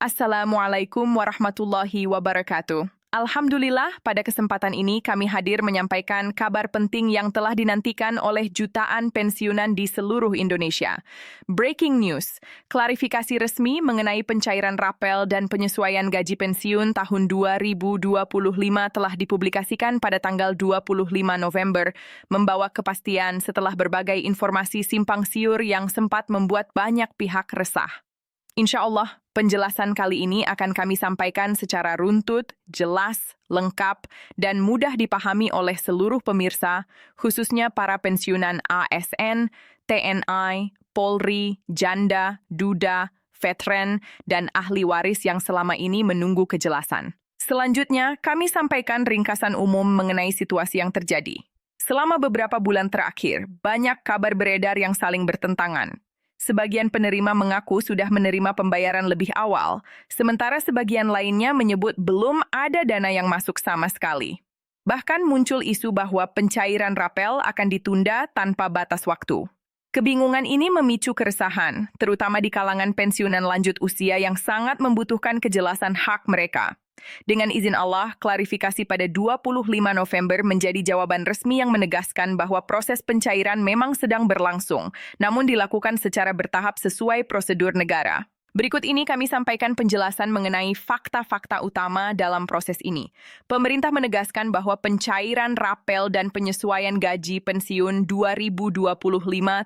Assalamualaikum warahmatullahi wabarakatuh. Alhamdulillah, pada kesempatan ini kami hadir menyampaikan kabar penting yang telah dinantikan oleh jutaan pensiunan di seluruh Indonesia. Breaking news, klarifikasi resmi mengenai pencairan rapel dan penyesuaian gaji pensiun tahun 2025 telah dipublikasikan pada tanggal 25 November, membawa kepastian setelah berbagai informasi simpang siur yang sempat membuat banyak pihak resah. Insya Allah, penjelasan kali ini akan kami sampaikan secara runtut, jelas, lengkap, dan mudah dipahami oleh seluruh pemirsa, khususnya para pensiunan ASN, TNI, Polri, Janda, Duda, veteran, dan ahli waris yang selama ini menunggu kejelasan. Selanjutnya, kami sampaikan ringkasan umum mengenai situasi yang terjadi. Selama beberapa bulan terakhir, banyak kabar beredar yang saling bertentangan. Sebagian penerima mengaku sudah menerima pembayaran lebih awal, sementara sebagian lainnya menyebut belum ada dana yang masuk sama sekali. Bahkan muncul isu bahwa pencairan rapel akan ditunda tanpa batas waktu. Kebingungan ini memicu keresahan, terutama di kalangan pensiunan lanjut usia yang sangat membutuhkan kejelasan hak mereka. Dengan izin Allah, klarifikasi pada 25 November menjadi jawaban resmi yang menegaskan bahwa proses pencairan memang sedang berlangsung, namun dilakukan secara bertahap sesuai prosedur negara. Berikut ini kami sampaikan penjelasan mengenai fakta-fakta utama dalam proses ini. Pemerintah menegaskan bahwa pencairan rapel dan penyesuaian gaji pensiun 2025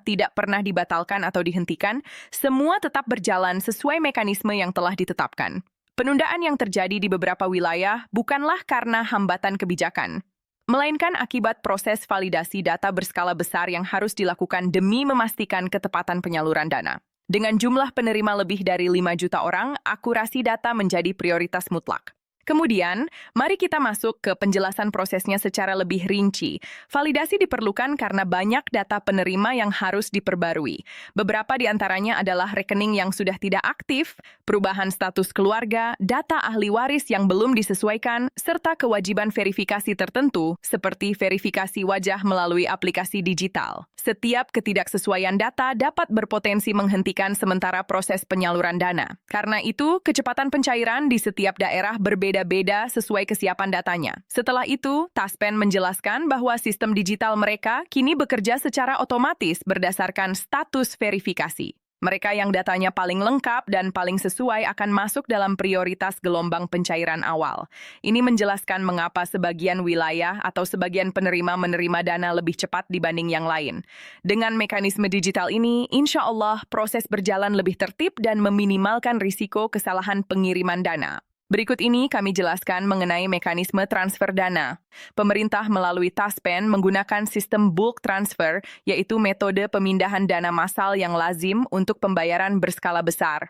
tidak pernah dibatalkan atau dihentikan, semua tetap berjalan sesuai mekanisme yang telah ditetapkan. Penundaan yang terjadi di beberapa wilayah bukanlah karena hambatan kebijakan, melainkan akibat proses validasi data berskala besar yang harus dilakukan demi memastikan ketepatan penyaluran dana. Dengan jumlah penerima lebih dari 5 juta orang, akurasi data menjadi prioritas mutlak. Kemudian, mari kita masuk ke penjelasan prosesnya secara lebih rinci. Validasi diperlukan karena banyak data penerima yang harus diperbarui. Beberapa di antaranya adalah rekening yang sudah tidak aktif, perubahan status keluarga, data ahli waris yang belum disesuaikan, serta kewajiban verifikasi tertentu, seperti verifikasi wajah melalui aplikasi digital. Setiap ketidaksesuaian data dapat berpotensi menghentikan sementara proses penyaluran dana. Karena itu, kecepatan pencairan di setiap daerah berbeda-beda sesuai kesiapan datanya. Setelah itu, Taspen menjelaskan bahwa sistem digital mereka kini bekerja secara otomatis berdasarkan status verifikasi. Mereka yang datanya paling lengkap dan paling sesuai akan masuk dalam prioritas gelombang pencairan awal. Ini menjelaskan mengapa sebagian wilayah atau sebagian penerima menerima dana lebih cepat dibanding yang lain. Dengan mekanisme digital ini, insya Allah proses berjalan lebih tertib dan meminimalkan risiko kesalahan pengiriman dana. Berikut ini kami jelaskan mengenai mekanisme transfer dana. Pemerintah melalui Taspen menggunakan sistem bulk transfer, yaitu metode pemindahan dana massal yang lazim untuk pembayaran berskala besar.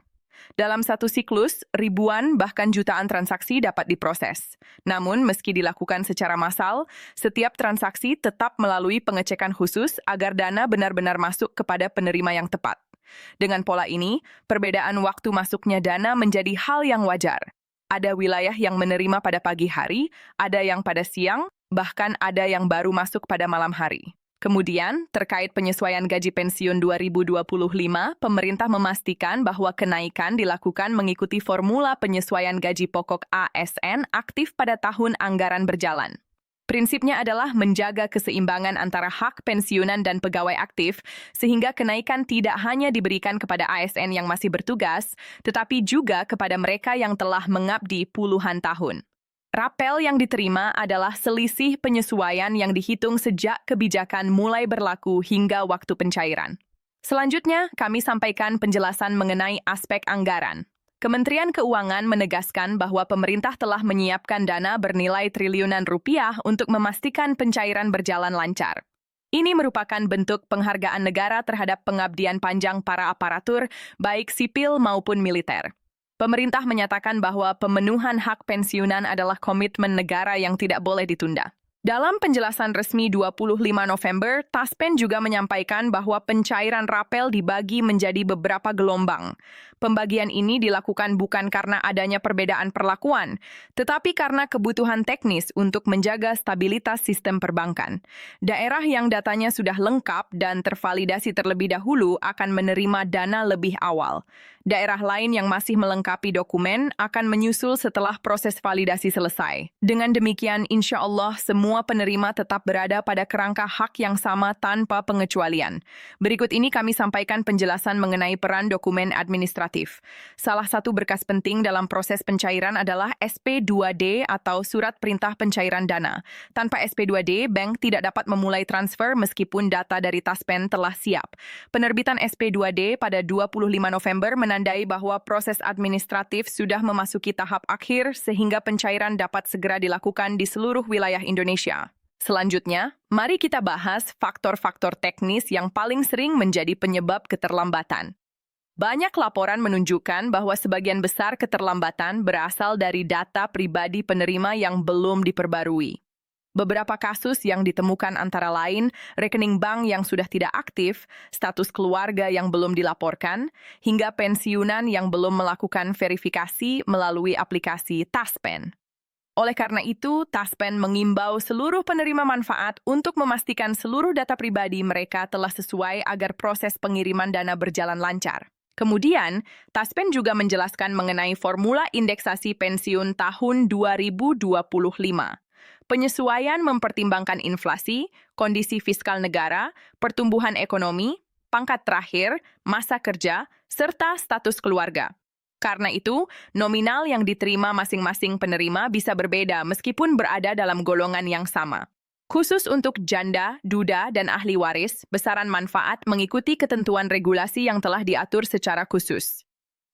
Dalam satu siklus, ribuan bahkan jutaan transaksi dapat diproses. Namun, meski dilakukan secara massal, setiap transaksi tetap melalui pengecekan khusus agar dana benar-benar masuk kepada penerima yang tepat. Dengan pola ini, perbedaan waktu masuknya dana menjadi hal yang wajar. Ada wilayah yang menerima pada pagi hari, ada yang pada siang, bahkan ada yang baru masuk pada malam hari. Kemudian, terkait penyesuaian gaji pensiun 2025, pemerintah memastikan bahwa kenaikan dilakukan mengikuti formula penyesuaian gaji pokok ASN aktif pada tahun anggaran berjalan. Prinsipnya adalah menjaga keseimbangan antara hak pensiunan dan pegawai aktif, sehingga kenaikan tidak hanya diberikan kepada ASN yang masih bertugas, tetapi juga kepada mereka yang telah mengabdi puluhan tahun. Rapel yang diterima adalah selisih penyesuaian yang dihitung sejak kebijakan mulai berlaku hingga waktu pencairan. Selanjutnya, kami sampaikan penjelasan mengenai aspek anggaran. Kementerian Keuangan menegaskan bahwa pemerintah telah menyiapkan dana bernilai triliunan rupiah untuk memastikan pencairan berjalan lancar. Ini merupakan bentuk penghargaan negara terhadap pengabdian panjang para aparatur, baik sipil maupun militer. Pemerintah menyatakan bahwa pemenuhan hak pensiunan adalah komitmen negara yang tidak boleh ditunda. Dalam penjelasan resmi 25 November, Taspen juga menyampaikan bahwa pencairan rapel dibagi menjadi beberapa gelombang. Pembagian ini dilakukan bukan karena adanya perbedaan perlakuan, tetapi karena kebutuhan teknis untuk menjaga stabilitas sistem perbankan. Daerah yang datanya sudah lengkap dan tervalidasi terlebih dahulu akan menerima dana lebih awal. Daerah lain yang masih melengkapi dokumen akan menyusul setelah proses validasi selesai. Dengan demikian, insya Allah semua penerima tetap berada pada kerangka hak yang sama tanpa pengecualian. Berikut ini kami sampaikan penjelasan mengenai peran dokumen administratif. Salah satu berkas penting dalam proses pencairan adalah SP2D atau Surat Perintah Pencairan Dana. Tanpa SP2D, bank tidak dapat memulai transfer meskipun data dari Taspen telah siap. Penerbitan SP2D pada 25 November menandai bahwa proses administratif sudah memasuki tahap akhir sehingga pencairan dapat segera dilakukan di seluruh wilayah Indonesia. Selanjutnya, mari kita bahas faktor-faktor teknis yang paling sering menjadi penyebab keterlambatan. Banyak laporan menunjukkan bahwa sebagian besar keterlambatan berasal dari data pribadi penerima yang belum diperbarui. Beberapa kasus yang ditemukan antara lain rekening bank yang sudah tidak aktif, status keluarga yang belum dilaporkan, hingga pensiunan yang belum melakukan verifikasi melalui aplikasi Taspen. Oleh karena itu, Taspen mengimbau seluruh penerima manfaat untuk memastikan seluruh data pribadi mereka telah sesuai agar proses pengiriman dana berjalan lancar. Kemudian, Taspen juga menjelaskan mengenai formula indeksasi pensiun tahun 2025. Penyesuaian mempertimbangkan inflasi, kondisi fiskal negara, pertumbuhan ekonomi, pangkat terakhir, masa kerja, serta status keluarga. Karena itu, nominal yang diterima masing-masing penerima bisa berbeda meskipun berada dalam golongan yang sama. Khusus untuk janda, duda, dan ahli waris, besaran manfaat mengikuti ketentuan regulasi yang telah diatur secara khusus.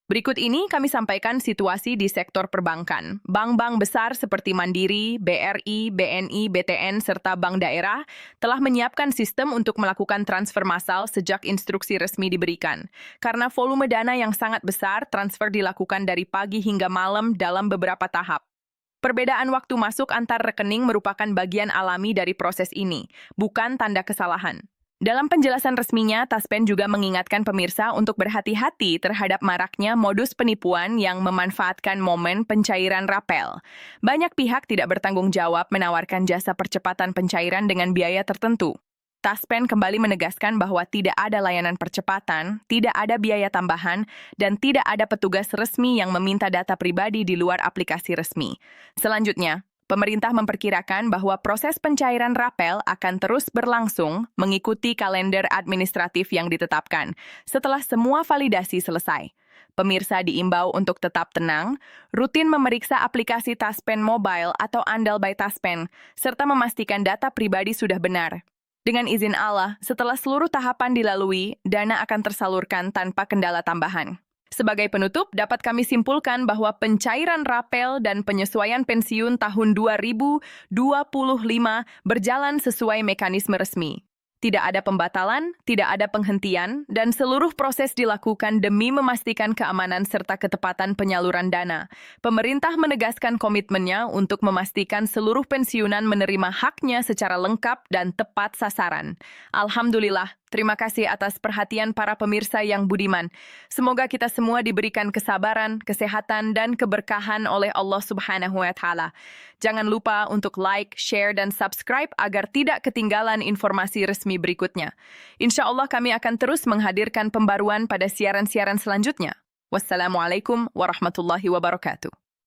Berikut ini kami sampaikan situasi di sektor perbankan. Bank-bank besar seperti Mandiri, BRI, BNI, BTN, serta bank daerah telah menyiapkan sistem untuk melakukan transfer massal sejak instruksi resmi diberikan. Karena volume dana yang sangat besar, transfer dilakukan dari pagi hingga malam dalam beberapa tahap. Perbedaan waktu masuk antar rekening merupakan bagian alami dari proses ini, bukan tanda kesalahan. Dalam penjelasan resminya, Taspen juga mengingatkan pemirsa untuk berhati-hati terhadap maraknya modus penipuan yang memanfaatkan momen pencairan rapel. Banyak pihak tidak bertanggung jawab menawarkan jasa percepatan pencairan dengan biaya tertentu. Taspen kembali menegaskan bahwa tidak ada layanan percepatan, tidak ada biaya tambahan, dan tidak ada petugas resmi yang meminta data pribadi di luar aplikasi resmi. Selanjutnya, pemerintah memperkirakan bahwa proses pencairan rapel akan terus berlangsung mengikuti kalender administratif yang ditetapkan setelah semua validasi selesai. Pemirsa diimbau untuk tetap tenang, rutin memeriksa aplikasi Taspen Mobile atau Andal by Taspen, serta memastikan data pribadi sudah benar. Dengan izin Allah, setelah seluruh tahapan dilalui, dana akan tersalurkan tanpa kendala tambahan. Sebagai penutup, dapat kami simpulkan bahwa pencairan rapel dan penyesuaian pensiun tahun 2025 berjalan sesuai mekanisme resmi. Tidak ada pembatalan, tidak ada penghentian, dan seluruh proses dilakukan demi memastikan keamanan serta ketepatan penyaluran dana. Pemerintah menegaskan komitmennya untuk memastikan seluruh pensiunan menerima haknya secara lengkap dan tepat sasaran. Alhamdulillah, terima kasih atas perhatian para pemirsa yang budiman. Semoga kita semua diberikan kesabaran, kesehatan, dan keberkahan oleh Allah Subhanahu wa Ta'ala. Jangan lupa untuk like, share, dan subscribe agar tidak ketinggalan informasi resmi berikutnya. Insya Allah kami akan terus menghadirkan pembaruan pada siaran-siaran selanjutnya. Wassalamualaikum warahmatullahi wabarakatuh.